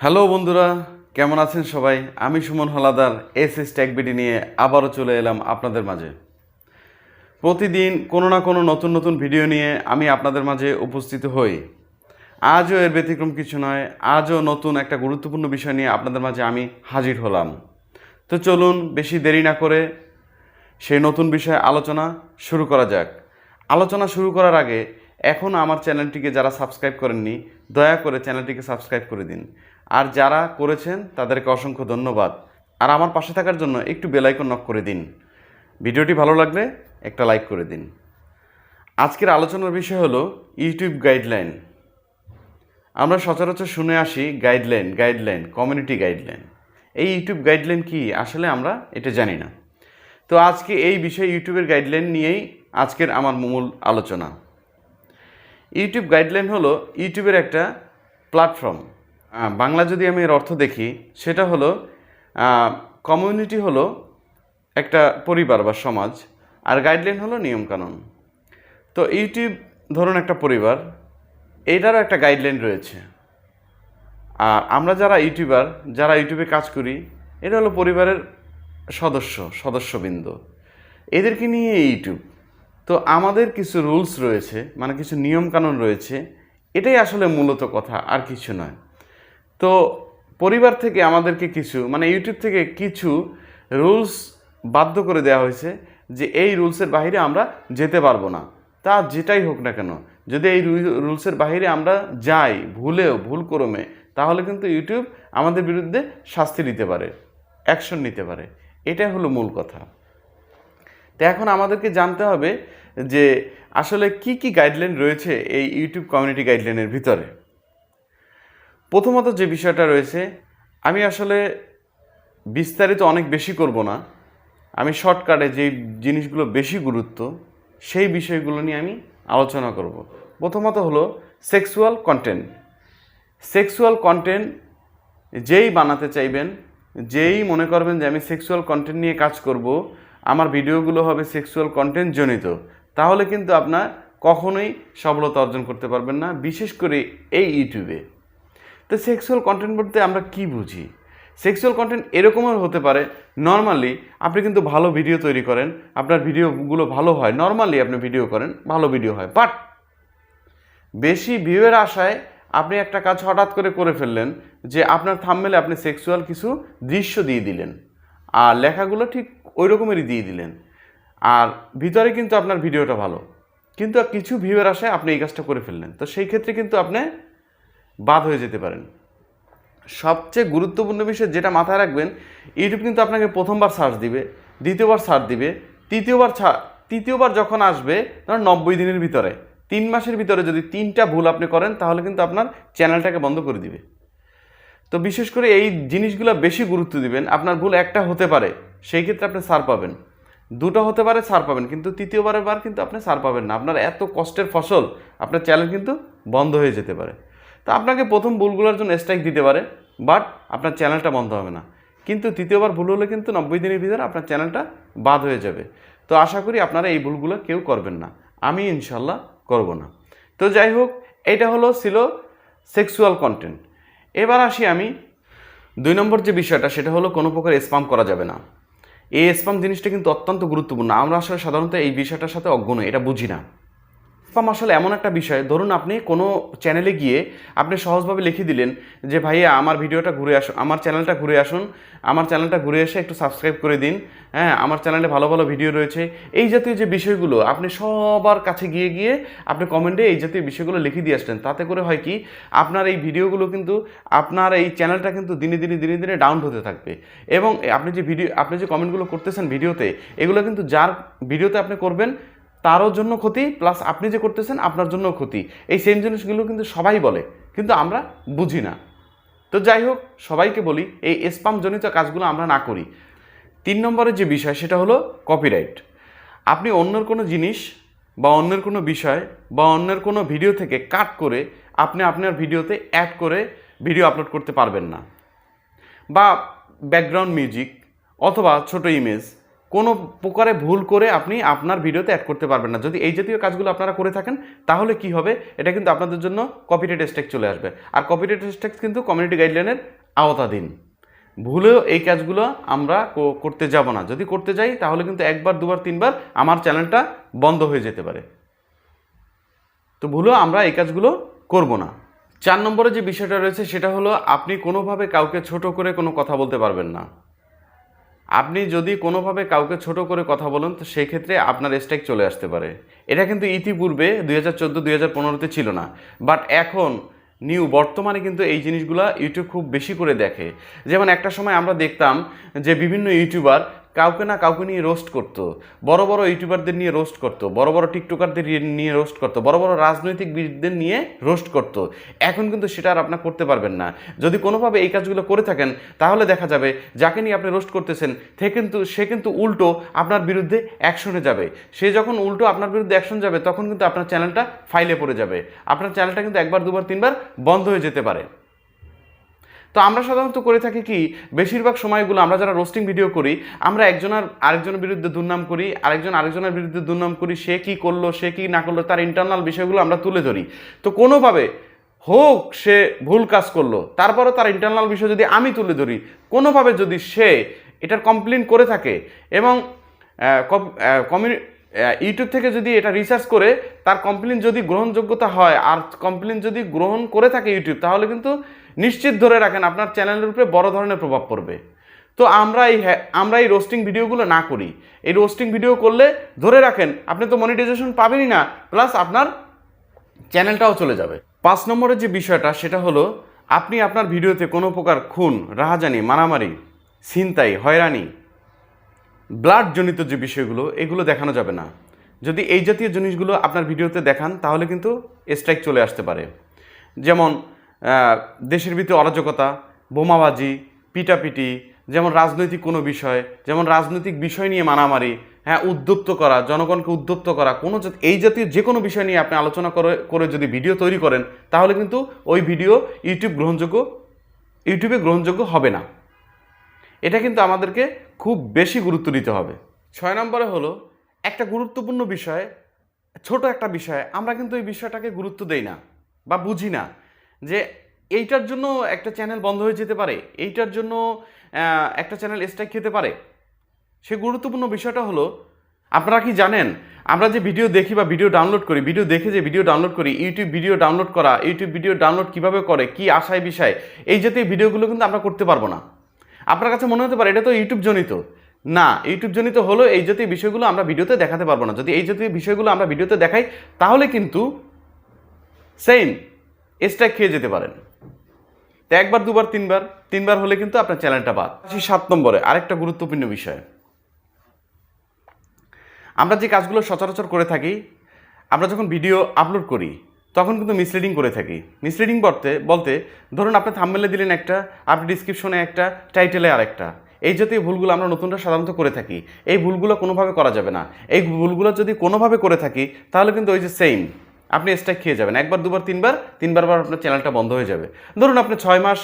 Hello বন্ধুরা, কেমন আছেন সবাই? আমি সুমন হালাদার এস টেকবিডি নিয়ে আবারও চলে এলাম আপনাদের মাঝে। প্রতিদিন কোনো না কোনো নতুন নতুন ভিডিও নিয়ে আমি আপনাদের মাঝে উপস্থিত হই। আজও এর ব্যতিক্রম কিছু নয়, আজও নতুন একটা গুরুত্বপূর্ণ বিষয় নিয়ে আপনাদের মাঝে আমি হাজির হলাম। তো চলুন বেশি দেরি না করে সেই নতুন বিষয়ে আলোচনা শুরু করা যাক। আলোচনা শুরু করার আগে এখনও আমার চ্যানেলটিকে যারা সাবস্ক্রাইব করেননি, দয়া করে চ্যানেলটিকে সাবস্ক্রাইব করে দিন। আর যারা করেছেন তাদেরকে অসংখ্য ধন্যবাদ। আর আমার পাশে থাকার জন্য একটু বেল আইকন নক করে দিন। ভিডিওটি ভালো লাগলে একটা লাইক করে দিন। আজকের আলোচনার বিষয় হলো ইউটিউব গাইডলাইন। আমরা সচরাচর শুনে আসি গাইডলাইন, কমিউনিটি গাইডলাইন। এই ইউটিউব গাইডলাইন কি আসলে আমরা এটা জানি না। তো আজকে এই বিষয়ে ইউটিউবের গাইডলাইন নিয়েই আজকের আমার মূল আলোচনা। ইউটিউব গাইডলাইন হলো ইউটিউবের একটা প্ল্যাটফর্ম। বাংলা যদি আমি এর অর্থ দেখি, সেটা হলো কমিউনিটি হলো একটা পরিবার বা সমাজ, আর গাইডলাইন হলো নিয়মকানুন। তো ইউটিউব ধরুন একটা পরিবার, এইটারও একটা গাইডলাইন রয়েছে। আর আমরা যারা ইউটিউবার, যারা ইউটিউবে কাজ করি, এটা হলো পরিবারের সদস্যবৃন্দ, এদেরকে নিয়ে ইউটিউব। তো আমাদের কিছু রুলস রয়েছে, মানে কিছু নিয়মকানুন রয়েছে, এটাই আসলে মূলত কথা, আর কিছু নয়। তো পরিবার থেকে আমাদেরকে কিছু, মানে ইউটিউব থেকে কিছু রুলস বাধ্য করে দেওয়া হয়েছে যে এই রুলসের বাইরে আমরা যেতে পারবো না। তা যেটাই হোক না কেন, যদি এই রুলসের বাইরে আমরা যাই ভুল ক্রমে, তাহলে কিন্তু ইউটিউব আমাদের বিরুদ্ধে শাস্তি দিতে পারে, অ্যাকশন নিতে পারে। এটাই হলো মূল কথা। তো এখন আমাদেরকে জানতে হবে যে আসলে কি কি গাইডলাইন রয়েছে এই ইউটিউব কমিউনিটি গাইডলাইনের ভিতরে। প্রথমত যে বিষয়টা রয়েছে, আমি আসলে বিস্তারিত অনেক বেশি করব না, আমি শর্টকাটে যেই জিনিসগুলো বেশি গুরুত্ব সেই বিষয়গুলো নিয়ে আমি আলোচনা করব। প্রথমত হলো সেক্সুয়াল কন্টেন্ট যেই বানাতে চাইবেন, যেই মনে করবেন যে আমি সেক্সুয়াল কন্টেন্ট নিয়ে কাজ করব, আমার ভিডিওগুলো হবে সেক্সুয়াল কন্টেন্ট জনিত, তাহলে কিন্তু আপনার কখনোই সফলতা অর্জন করতে পারবেন না, বিশেষ করে এই ইউটিউবে। তো সেক্সুয়াল কন্টেন্ট বলতে আমরা কি বুঝি? সেক্সুয়াল কন্টেন্ট এরকমও হতে পারে, নর্মালি আপনি কিন্তু ভালো ভিডিও তৈরি করেন, আপনার ভিডিওগুলো ভালো হয়, নর্মালি আপনি ভিডিও করেন, ভালো ভিডিও হয়, বাট বেশি ভিউয়ের আশায় আপনি একটা কাজ হঠাৎ করে ফেললেন যে আপনার থাম্বনেলে আপনি সেক্সুয়াল কিছু দৃশ্য দিয়ে দিলেন, আর লেখাগুলো ঠিক ওই রকমেরই দিয়ে দিলেন, আর ভিতরে কিন্তু আপনার ভিডিওটা ভালো, কিন্তু কিছু ভিউয়ের আশায় আপনি এই কাজটা করে ফেললেন। তো সেই ক্ষেত্রে কিন্তু আপনি বাদ হয়ে যেতে পারেন। সবচেয়ে গুরুত্বপূর্ণ বিষয় যেটা মাথায় রাখবেন, ইউটিউব কিন্তু আপনাকে প্রথমবার সার্চ দিবে, দ্বিতীয়বার সার্চ দিবে, তৃতীয়বার যখন আসবে, ধরুন 90 দিনের ভিতরে, 3 মাসের ভিতরে যদি 3টা ভুল আপনি করেন, তাহলে কিন্তু আপনার চ্যানেলটাকে বন্ধ করে দিবে। তো বিশেষ করে এই জিনিসগুলো বেশি গুরুত্ব দিবেন। আপনার ভুল একটা হতে পারে, সেই ক্ষেত্রে আপনি ছাড় পাবেন, 2টা হতে পারে ছাড় পাবেন, কিন্তু তৃতীয়বারের বার কিন্তু আপনি ছাড় পাবেন না। আপনার এত কষ্টের ফসল, আপনার চ্যানেল কিন্তু বন্ধ হয়ে যেতে পারে। তো আপনাকে প্রথম ভুলগুলোর জন্য স্ট্রাইক দিতে পারে, বাট আপনার চ্যানেলটা বন্ধ হবে না। কিন্তু তৃতীয়বার ভুল হলে কিন্তু 90 দিনের ভিতরে আপনার চ্যানেলটা বাদ হয়ে যাবে। তো আশা করি আপনারা এই ভুলগুলো কেউ করবেন না, আমি ইনশাল্লাহ করব না। তো যাই হোক, এটা ছিল সেক্সুয়াল কন্টেন্ট। এবার আসি আমি 2 নম্বর যে বিষয়টা, সেটা হলো কোনো প্রকার স্প্যাম করা যাবে না। এই স্প্যাম জিনিসটা কিন্তু অত্যন্ত গুরুত্বপূর্ণ। আমরা আসলে সাধারণত এই বিষয়টার সাথে অজ্ঞ নই, এটা বুঝি না। স্প্যাম আসলে এমন একটা বিষয়, ধরুন আপনি কোনো চ্যানেলে গিয়ে আপনি সহজভাবে লিখে দিলেন যে ভাইয়া আমার ভিডিওটা ঘুরে আসুন, আমার চ্যানেলটা ঘুরে এসে একটু সাবস্ক্রাইব করে দিন, হ্যাঁ আমার চ্যানেলে ভালো ভালো ভিডিও রয়েছে। এই জাতীয় যে বিষয়গুলো আপনি সবার কাছে গিয়ে আপনি কমেন্টে এই জাতীয় বিষয়গুলো লিখে দিয়ে আসলেন, তাতে করে হয় কি, আপনার এই ভিডিওগুলো কিন্তু, আপনার এই চ্যানেলটা কিন্তু দিনে দিনে ডাউন হতে থাকবে। এবং আপনি যে কমেন্টগুলো করতেছেন ভিডিওতে, এগুলো কিন্তু যার ভিডিওতে আপনি করবেন তারও জন্য ক্ষতি, প্লাস আপনি যে করতেছেন আপনার জন্য ক্ষতি। এই সেম জিনিসগুলো কিন্তু সবাই বলে, কিন্তু আমরা বুঝি না। তো যাই হোক, সবাইকে বলি এই স্প্যাম জনিত কাজগুলো আমরা না করি। 3 নম্বরের যে বিষয়, সেটা হলো কপিরাইট। আপনি অন্যের কোনো জিনিস বা অন্যের কোনো বিষয় বা অন্যের কোনো ভিডিও থেকে কাট করে আপনি আপনার ভিডিওতে অ্যাড করে ভিডিও আপলোড করতে পারবেন না, বা ব্যাকগ্রাউন্ড মিউজিক অথবা ছোট ইমেজ কোনো প্রকারে ভুল করে আপনি আপনার ভিডিওতে অ্যাড করতে পারবেন না। যদি এই জাতীয় কাজগুলো আপনারা করে থাকেন তাহলে কি হবে, এটা কিন্তু আপনাদের জন্য কপিরাইট স্ট্রাইক চলে আসবে। আর কপিরাইট স্ট্রাইক কিন্তু কমিউনিটি গাইডলাইনের আওতাধীন। ভুলেও এই কাজগুলো আমরা করতে যাব না। যদি করতে যাই তাহলে কিন্তু একবার, দুবার, তিনবার আমার চ্যানেলটা বন্ধ হয়ে যেতে পারে। তো ভুলেও আমরা এই কাজগুলো করব না। 4 নম্বরে যে বিষয়টা রয়েছে সেটা হলো আপনি কোনোভাবে কাউকে ছোট করে কোনো কথা বলতে পারবেন না। আপনি যদি কোনোভাবে কাউকে ছোট করে কথা বলেন তো সেই ক্ষেত্রে আপনার স্ট্রাইক চলে আসতে পারে। এটা কিন্তু ইতিপূর্বে 2014-2015-তে ছিল না, বাট এখন বর্তমানে কিন্তু এই জিনিসগুলো ইউটিউব খুব বেশি করে দেখে। যেমন একটা সময় আমরা দেখতাম যে বিভিন্ন ইউটিউবার কাউকে না কাউকে নিয়ে রোস্ট করতো, বড় বড় ইউটিউবারদের নিয়ে রোস্ট করতো, বড় বড় টিকটকারদের নিয়ে রোস্ট করতো, বড় বড় রাজনৈতিকবিদদের নিয়ে রোস্ট করতো। এখন কিন্তু সেটা আর আপনার করতে পারবেন না। যদি কোনোভাবে এই কাজগুলো করে থাকেন তাহলে দেখা যাবে যাকে নিয়ে আপনি রোস্ট করতেছেন সে কিন্তু উল্টো আপনার বিরুদ্ধে অ্যাকশনে যাবে। সে যখন উল্টো আপনার বিরুদ্ধে অ্যাকশন যাবে তখন কিন্তু আপনার চ্যানেলটা ফাইলে পড়ে যাবে। আপনার চ্যানেলটা কিন্তু একবার, দুবার, তিনবার বন্ধ হয়ে যেতে পারে। তো আমরা সাধারণত করে থাকি কি, বেশিরভাগ সময়গুলো আমরা যারা রোস্টিং ভিডিও করি আমরা আরেকজনের বিরুদ্ধে দুর্নাম করি, আরেকজনের বিরুদ্ধে দুর্নাম করি, সে কি করলো, সে কি না করলো, তার ইন্টারনাল বিষয়গুলো আমরা তুলে ধরি। তো কোনোভাবে হোক সে ভুল কাজ করলো, তারপরও তার ইন্টারনাল বিষয় যদি আমি তুলে ধরি, কোনোভাবে যদি সে এটার কমপ্লেন করে থাকে এবং ইউটিউব থেকে যদি এটা রিসার্চ করে তার কমপ্লেন যদি গ্রহণযোগ্যতা হয় আর কমপ্লেন যদি গ্রহণ করে থাকে ইউটিউব, তাহলে কিন্তু নিশ্চিত ধরে রাখেন আপনার চ্যানেলের উপরে বড় ধরনের প্রভাব পড়বে। তো আমরা এই রোস্টিং ভিডিওগুলো না করি। এই রোস্টিং ভিডিও করলে ধরে রাখেন আপনি তো মনিটাইজেশন পাবেনই না, প্লাস আপনার চ্যানেলটাও চলে যাবে। 5 নম্বরের যে বিষয়টা সেটা হলো আপনি আপনার ভিডিওতে কোনো প্রকার খুন, রাহাজানি, মারামারি, ছিনতাই, হয়রানি, ব্লাডজনিত যে বিষয়গুলো এগুলো দেখানো যাবে না। যদি এই জাতীয় জিনিসগুলো আপনার ভিডিওতে দেখান তাহলে কিন্তু স্ট্রাইক চলে আসতে পারে। যেমন দেশের ভিতরে অরাজকতা, বোমাবাজি, পিটাপিটি, যেমন রাজনৈতিক কোনো বিষয়, যেমন রাজনৈতিক বিষয় নিয়ে মারামারি, উদ্যুক্ত করা, জনগণকে উদ্যুক্ত করা, এই জাতীয় যে কোনো বিষয় নিয়ে আপনি আলোচনা করে যদি ভিডিও তৈরি করেন তাহলে কিন্তু ওই ভিডিও ইউটিউবে গ্রহণযোগ্য হবে না। এটা কিন্তু আমাদেরকে খুব বেশি গুরুত্ব দিতে হবে। 6 নম্বরে হলো একটা গুরুত্বপূর্ণ বিষয়, ছোট একটা বিষয়, আমরা কিন্তু এই বিষয়টাকে গুরুত্ব দেই না বা বুঝি না যে এইটার জন্য একটা চ্যানেল বন্ধ হয়ে যেতে পারে, এইটার জন্য একটা চ্যানেল স্ট্রাইক খেতে পারে। সে গুরুত্বপূর্ণ বিষয়টা হলো, আপনারা কি জানেন আমরা যে ভিডিও দেখি বা ভিডিও ডাউনলোড করি, ভিডিও দেখে যে ভিডিও ডাউনলোড করি, ইউটিউব ভিডিও ডাউনলোড কিভাবে করে, কি আশায় বিষয়, এই জাতীয় ভিডিওগুলো কিন্তু আমরা করতে পারবো না। আপনার কাছে মনে হতে পারে এটা তো ইউটিউব জনিত। না, ইউটিউব জনিত হলো এই জাতীয় বিষয়গুলো আমরা ভিডিওতে দেখাতে পারবো না। যদি এই জাতীয় বিষয়গুলো আমরা ভিডিওতে দেখাই তাহলে কিন্তু সেম স্ট্রাইক খেয়ে যেতে পারেন। তো একবার, দুবার, তিনবার হলে কিন্তু আপনার চ্যানেলটা বাদ। 7 নম্বরে আরেকটা গুরুত্বপূর্ণ বিষয়, আমরা যে কাজগুলো সচরাচর করে থাকি, আমরা যখন ভিডিও আপলোড করি তখন কিন্তু মিসলিডিং করে থাকি। মিসলিডিং বলতে ধরুন আপনি থাম্বনেলে দিলেন একটা, আপনি ডিসক্রিপশনে একটা, টাইটেলে আরেকটা। এই জাতীয় ভুলগুলো আমরা নতুনরা সাধারণত করে থাকি। এই ভুলগুলো কোনোভাবে করা যাবে না। এই ভুলগুলো যদি কোনোভাবে করে থাকি তাহলে কিন্তু ওই যে সেম আপনি স্ট্রাইক খেয়ে যাবেন। একবার, দুবার, তিনবার আপনার চ্যানেলটা বন্ধ হয়ে যাবে। ধরুন আপনি 6 মাস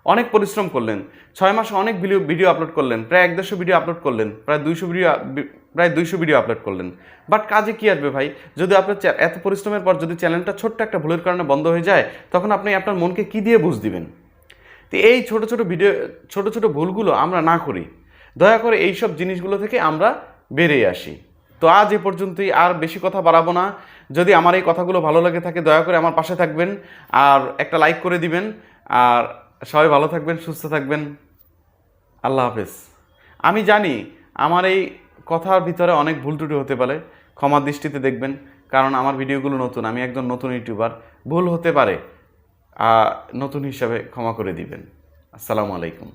অনেক পরিশ্রম করলেন, 6 মাসে অনেক ভিডিও আপলোড করলেন, প্রায় 150 ভিডিও আপলোড করলেন, প্রায় 200 ভিডিও আপলোড করলেন, বাট কাজে কি আসবে ভাই? যদি আপনার এত পরিশ্রমের পর যদি চ্যানেলটা ছোট্ট একটা ভুলের কারণে বন্ধ হয়ে যায় তখন আপনি আপনার মনকে কি দিয়ে বুঝ দিবেন? তো এই ছোট ছোট ভুলগুলো আমরা না করি, দয়া করে এইসব জিনিসগুলো থেকে আমরা বেরিয়ে আসি। তো আজ এ পর্যন্তই, আর বেশি কথা বাড়াবো না। যদি আমার এই কথাগুলো ভালো লাগে থাকে দয়া করে আমার পাশে থাকবেন আর একটা লাইক করে দিবেন। আর সবাই ভালো থাকবেন, সুস্থ থাকবেন। আল্লাহ হাফেজ। আমি জানি আমার এই কথার ভিতরে অনেক ভুল ত্রুটি হতে পারে, ক্ষমার দৃষ্টিতে দেখবেন, কারণ আমার ভিডিওগুলো নতুন, আমি একজন নতুন ইউটিউবার, ভুল হতে পারে, নতুন হিসাবে ক্ষমা করে দিবেন। আসসালামু আলাইকুম।